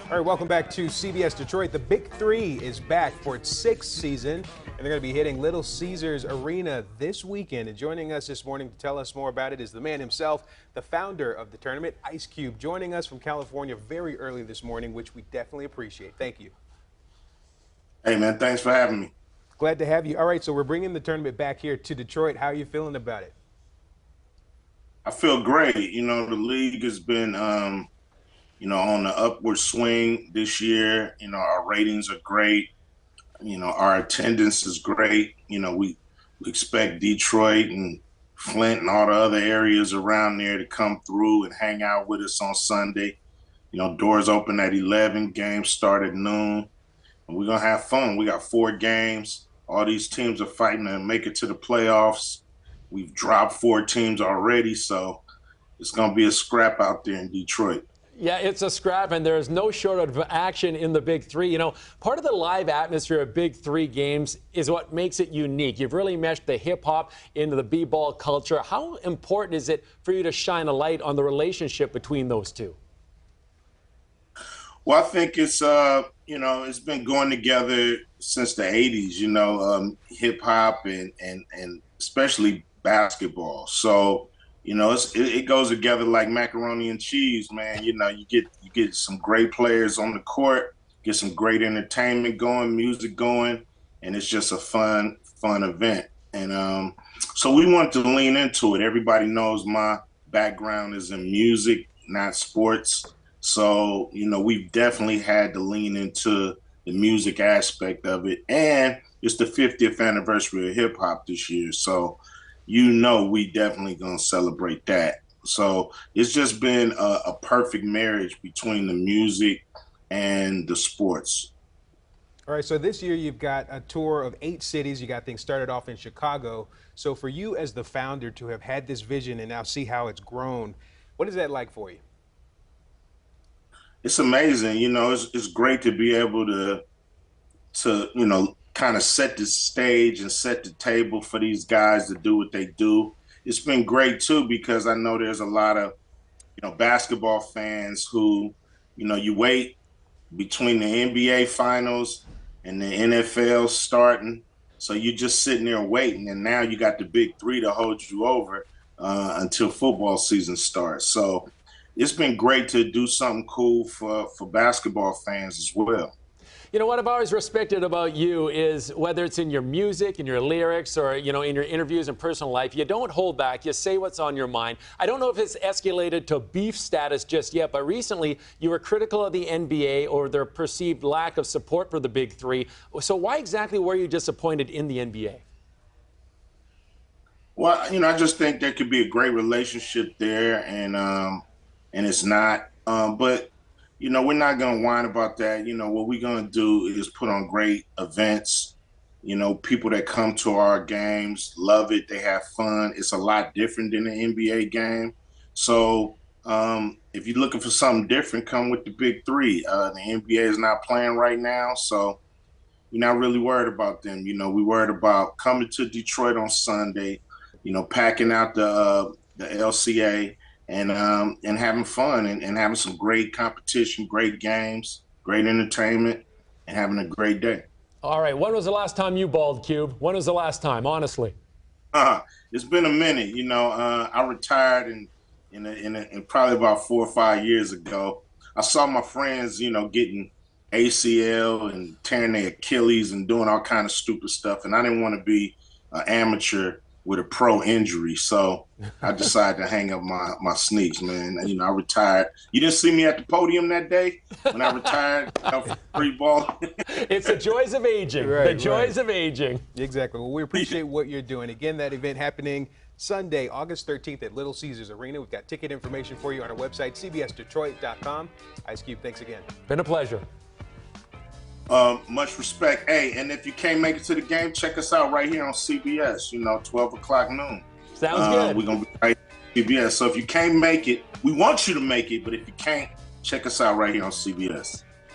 All right, welcome back to CBS Detroit. The Big Three is back for its sixth season, and they're going to be hitting Little Caesars Arena this weekend. And joining us this morning to tell us more about it is the man himself, the founder of the tournament, Ice Cube, joining us from California very early this morning, which we definitely appreciate. Thank you. Hey, man, thanks for having me. Glad to have you. All right, so we're bringing the tournament back here to Detroit. How are you feeling about it? I feel great. You know, the league has been, on the upward swing this year. You know, our ratings are great. You know, our attendance is great. You know, we expect Detroit and Flint and all the other areas around there to come through and hang out with us on Sunday. You know, doors open at 11, games start at noon, and we're going to have fun. We got 4 games. All these teams are fighting to make it to the playoffs. We've dropped 4 teams already, so it's going to be a scrap out there in Detroit. Yeah, it's a scrap, and there's no shortage of action in the Big Three. You know, part of the live atmosphere of Big Three games is what makes it unique. You've really meshed the hip-hop into the b-ball culture. How important is it for you to shine a light on the relationship between those two? Well, I think it's, it's been going together since the 80s, hip-hop and especially basketball. So, you know, it goes together like macaroni and cheese, man. You know, you get some great players on the court, get some great entertainment going, music going, and it's just a fun event. And so we wanted to lean into it. Everybody knows my background is in music, not sports. So, you know, we've definitely had to lean into the music aspect of it. And it's the 50th anniversary of hip hop this year. So, you know, we definitely going to celebrate that. So it's just been a perfect marriage between the music and the sports. All right, so this year you've got a tour of 8 cities. You got things started off in Chicago. So for you as the founder to have had this vision and now see how it's grown, what is that like for you? It's amazing. You know, it's great to be able to kind of set the stage and set the table for these guys to do what they do. It's been great too, because I know there's a lot of, basketball fans who, you wait between the NBA finals and the NFL starting. So you're just sitting there waiting, and now you got the Big Three to hold you over until football season starts. So it's been great to do something cool for basketball fans as well. You know, what I've always respected about you is whether it's in your music, in your lyrics, or, in your interviews and personal life, you don't hold back. You say what's on your mind. I don't know if it's escalated to beef status just yet, but recently you were critical of the NBA or their perceived lack of support for the Big Three. So why exactly were you disappointed in the NBA? Well, I just think there could be a great relationship there, and it's not. But we're not going to whine about that. What we're going to do is put on great events. People that come to our games love it. They have fun. It's a lot different than the NBA game. So if you're looking for something different, come with the Big Three. The NBA is not playing right now, so we're not really worried about them. We're worried about coming to Detroit on Sunday, packing out the LCA, and having fun and having some great competition, great games, great entertainment, and having a great day. All right. When was the last time you balled, Cube? When was the last time, honestly? It's been a minute. I retired in probably about 4 or 5 years ago. I saw my friends, getting ACL and tearing their Achilles and doing all kind of stupid stuff, and I didn't want to be an amateur with a pro injury, so I decided to hang up my sneaks, man. I retired. You didn't see me at the podium that day when I retired free ball. It's the joys of aging. Right, the joys of aging. Exactly. Well, we appreciate what you're doing. Again, that event happening Sunday, August 13th at Little Caesars Arena. We've got ticket information for you on our website, cbsdetroit.com. Ice Cube, thanks again. Been a pleasure. Much respect. Hey, and if you can't make it to the game, check us out right here on CBS, 12 o'clock noon. Sounds good. We're going to be right on CBS. So if you can't make it, we want you to make it, but if you can't, check us out right here on CBS.